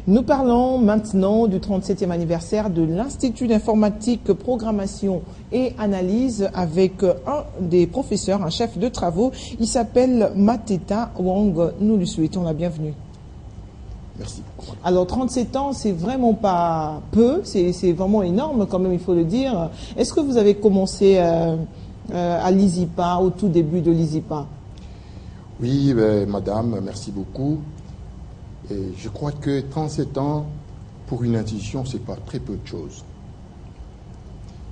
Nous parlons maintenant du 37e anniversaire de l'Institut d'informatique, programmation et analyse avec un des professeurs, un chef de travaux. Il s'appelle Mateta Wong. Nous lui souhaitons la bienvenue. Merci. Alors 37 ans, c'est vraiment pas peu, c'est vraiment énorme quand même, il faut le dire. Est-ce que vous avez commencé à l'ISIPA, au tout début de l'ISIPA? Oui, madame, merci beaucoup. Et je crois que 37 ans, pour une institution, c'est pas très peu de choses.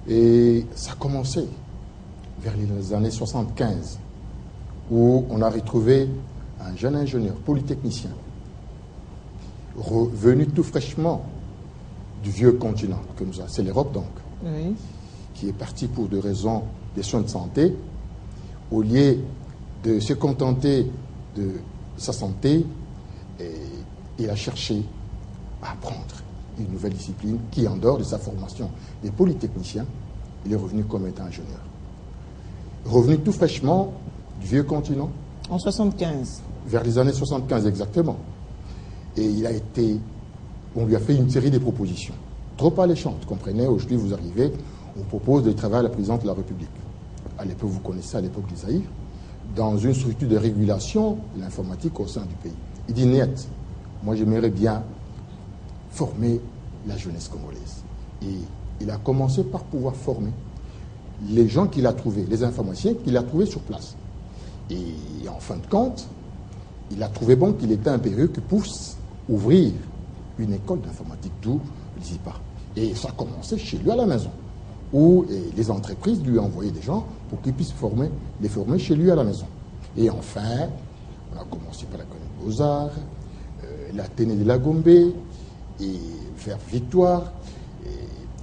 Et ça a commencé vers les années 75, où on a retrouvé un jeune ingénieur polytechnicien, revenu tout fraîchement du vieux continent, c'est l'Europe donc, Oui. qui est parti pour des raisons des soins de santé. Au lieu de se contenter de sa santé, il a cherché à apprendre une nouvelle discipline qui, en dehors de sa formation des polytechniciens, il est revenu comme étant ingénieur. Revenu tout fraîchement du vieux continent. En 75. Vers les années 75 exactement. Et on lui a fait une série de propositions, trop alléchantes. Comprenez, aujourd'hui vous arrivez, on propose de travailler à la présidente de la République. À l'époque, vous connaissez, à l'époque des Zaïre, dans une structure de régulation de l'informatique au sein du pays. Il dit net, moi j'aimerais bien former la jeunesse congolaise. Et il a commencé par pouvoir former les gens qu'il a trouvés, les informaticiens qu'il a trouvés sur place. Et en fin de compte, il a trouvé bon qu'il était impérieux que puisse ouvrir une école d'informatique, d'où l'ISIPA. Et ça a commencé chez lui à la maison, où les entreprises lui envoyaient des gens pour qu'ils puissent les former chez lui à la maison. Et enfin, on a commencé par la Colonie de Beaux-Arts, l'Athénée de la Gombe, et vers Victoire,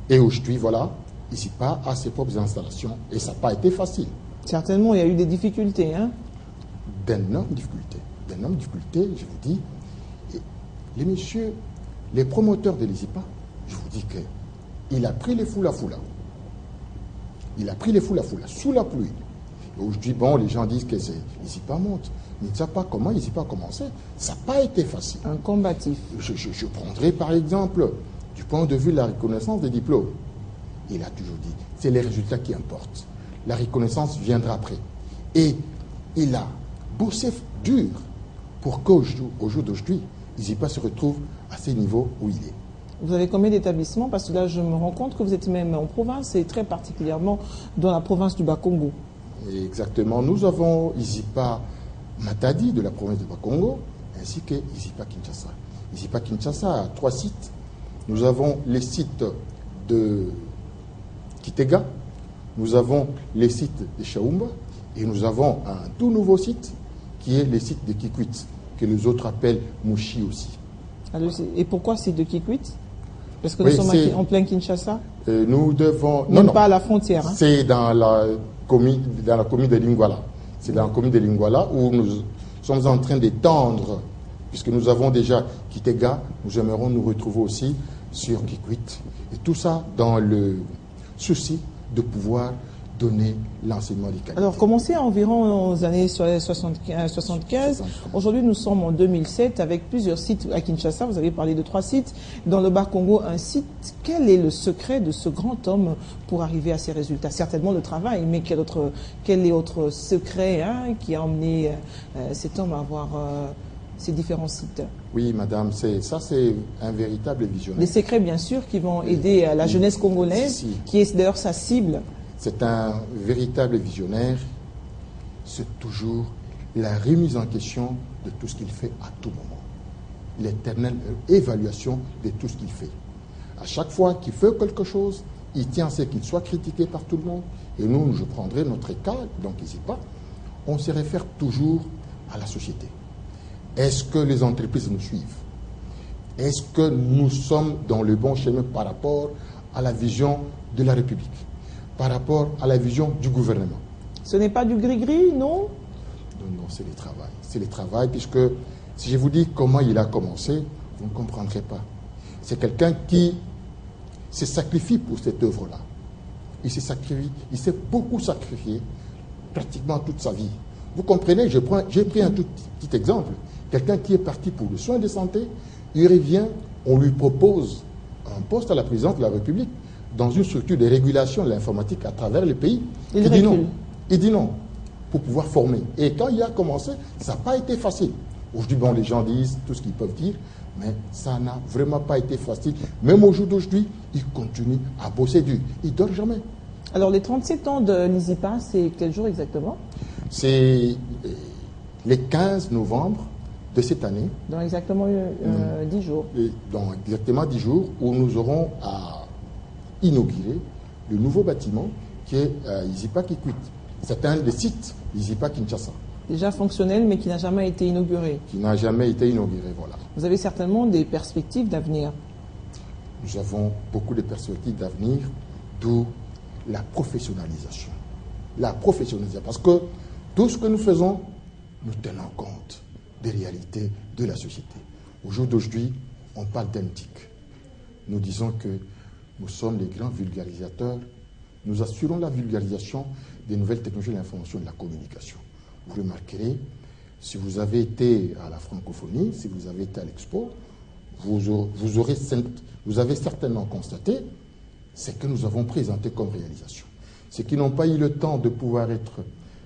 et aujourd'hui, voilà, l'ISIPA a ses propres installations, et ça n'a pas été facile. Certainement, il y a eu des difficultés, hein? D'énormes difficultés, je vous dis. Et les messieurs, les promoteurs de l'ISIPA, je vous dis qu'il a pris les foules à foula. Il a pris les foules à foula, sous la pluie. Et aujourd'hui, bon, les gens disent que l'ISIPA monte. Mais ils ne savent pas comment l'ISIPA a commencé. Ça n'a pas été facile. Un combatif. Je prendrai par exemple, du point de vue de la reconnaissance des diplômes. Il a toujours dit, c'est les résultats qui importent. La reconnaissance viendra après. Et il a bossé dur pour qu'au jour d'aujourd'hui, l'ISIPA se retrouve à ce niveau où il est. Vous avez combien d'établissements? Parce que là, je me rends compte que vous êtes même en province, et très particulièrement dans la province du Bas-Congo. Exactement. Nous avons l'ISIPA Matadi de la province du Bas-Congo, ainsi que l'ISIPA Kinshasa. L'ISIPA Kinshasa a 3 sites. Nous avons les sites de Kitega, nous avons les sites de Chaoumba, et nous avons un tout nouveau site qui est le site de Kikwit, que les autres appellent Mouchi aussi. Alors, et pourquoi c'est de Kikwit? Parce que oui, nous sommes en plein Kinshasa? Nous devons... Même pas à la frontière. Hein. C'est dans la commune de Lingwala. C'est dans la commune de Lingwala où nous sommes en train d'étendre, puisque nous avons déjà Kitega, nous aimerions nous retrouver aussi sur Kikwit. Et tout ça dans le souci de pouvoir donner l'enseignement des qualités. Alors, commencé environ aux années 75. Aujourd'hui, nous sommes en 2007 avec plusieurs sites à Kinshasa. Vous avez parlé de 3 sites. Dans le Bas-Congo, un site. Quel est le secret de ce grand homme pour arriver à ces résultats? Certainement le travail, mais quel est autre secret qui a emmené cet homme à avoir ces différents sites? Oui, madame, c'est un véritable visionnaire. Les secrets, bien sûr, qui vont aider la jeunesse congolaise, qui est d'ailleurs sa cible. C'est un véritable visionnaire. C'est toujours la remise en question de tout ce qu'il fait à tout moment. L'éternelle évaluation de tout ce qu'il fait. À chaque fois qu'il fait quelque chose, il tient à ce qu'il soit critiqué par tout le monde. Et nous, je prendrai notre cas, donc ici pas, on se réfère toujours à la société. Est-ce que les entreprises nous suivent? Est-ce que nous sommes dans le bon chemin par rapport à la vision de la République? Par rapport à la vision du gouvernement? Ce n'est pas du gris-gris, non? Non, c'est le travail. C'est le travail, puisque si je vous dis comment il a commencé, vous ne comprendrez pas. C'est quelqu'un qui se sacrifie pour cette œuvre-là. Il s'est beaucoup sacrifié, pratiquement toute sa vie. Vous comprenez, j'ai pris un tout petit exemple. Quelqu'un qui est parti pour le soin de santé, il revient on lui propose un poste à la présidence de la République dans une structure de régulation de l'informatique à travers le pays. Il dit non. Il dit non, pour pouvoir former. Et quand il a commencé, ça n'a pas été facile. Aujourd'hui, bon, les gens disent tout ce qu'ils peuvent dire, mais ça n'a vraiment pas été facile. Même au jour d'aujourd'hui, il continue à bosser dur. Il ne dort jamais. Alors, les 37 ans de l'ISIPA, c'est quel jour exactement? C'est les 15 novembre de cette année. Dans exactement 10 jours. Dans exactement 10 jours, où nous aurons à inaugurer le nouveau bâtiment qui est ISIPA Kikwit. C'est un des sites ISIPA Kinshasa. Déjà fonctionnel, mais qui n'a jamais été inauguré. Qui n'a jamais été inauguré, voilà. Vous avez certainement des perspectives d'avenir. Nous avons beaucoup de perspectives d'avenir, d'où la professionnalisation. La professionnalisation, parce que tout ce que nous faisons, nous tenons compte des réalités de la société. Au jour d'aujourd'hui, on parle d'éthique. Nous disons que nous sommes les grands vulgarisateurs. Nous assurons la vulgarisation des nouvelles technologies de l'information et de la communication. Vous remarquerez, si vous avez été à la francophonie, si vous avez été à l'expo, vous avez certainement constaté ce que nous avons présenté comme réalisation. Ceux qui n'ont pas eu le temps de pouvoir être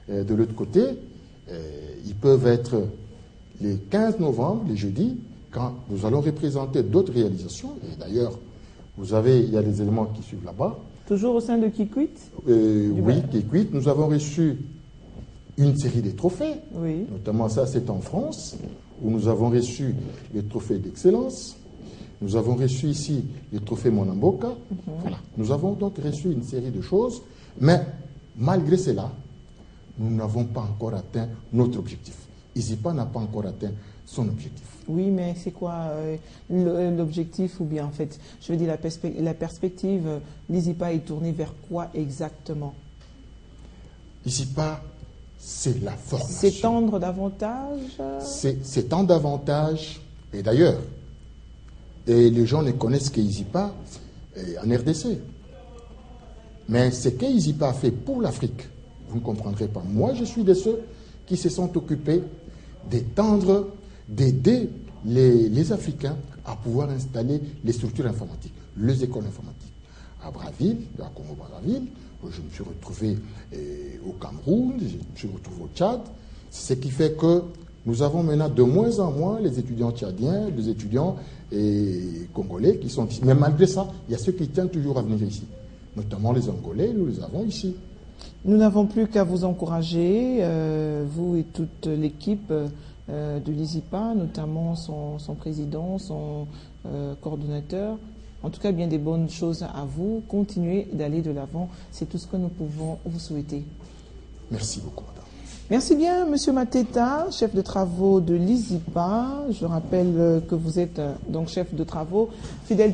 de l'autre côté, ils peuvent être les 15 novembre, les jeudis, quand nous allons représenter d'autres réalisations. Et d'ailleurs, il y a des éléments qui suivent là-bas. Toujours au sein de Kikwit? Oui, Kikwit. Nous avons reçu une série de trophées. Oui. Notamment ça, c'est en France, où nous avons reçu les trophées d'excellence. Nous avons reçu ici les trophées Monamboka. Voilà. Nous avons donc reçu une série de choses. Mais malgré cela, nous n'avons pas encore atteint notre objectif. ISIPA n'a pas encore atteint son objectif. Oui, mais c'est quoi l'objectif, ou bien en fait, je veux dire la perspective, l'ISIPA est tournée vers quoi exactement? ISIPA, c'est la formation. S'étendre davantage? S'étendre davantage. Et d'ailleurs, les gens ne connaissent que ISIPA en RDC. Mais ce que ISIPA a fait pour l'Afrique, vous ne comprendrez pas. Moi, je suis de ceux qui se sont occupés d'étendre, d'aider les Africains à pouvoir installer les structures informatiques, les écoles informatiques. À Brazzaville, à Congo-Brazzaville, je me suis retrouvé au Cameroun, je me suis retrouvé au Tchad. Ce qui fait que nous avons maintenant de moins en moins les étudiants tchadiens, les étudiants congolais qui sont ici. Mais malgré ça, il y a ceux qui tiennent toujours à venir ici. Notamment les Angolais, nous les avons ici. Nous n'avons plus qu'à vous encourager, vous et toute l'équipe de l'ISIPA, notamment son président, son coordonnateur. En tout cas, bien des bonnes choses à vous. Continuez d'aller de l'avant. C'est tout ce que nous pouvons vous souhaiter. Merci beaucoup, madame. Merci bien, Monsieur Mateta, chef de travaux de l'ISIPA. Je rappelle que vous êtes donc chef de travaux fidèle.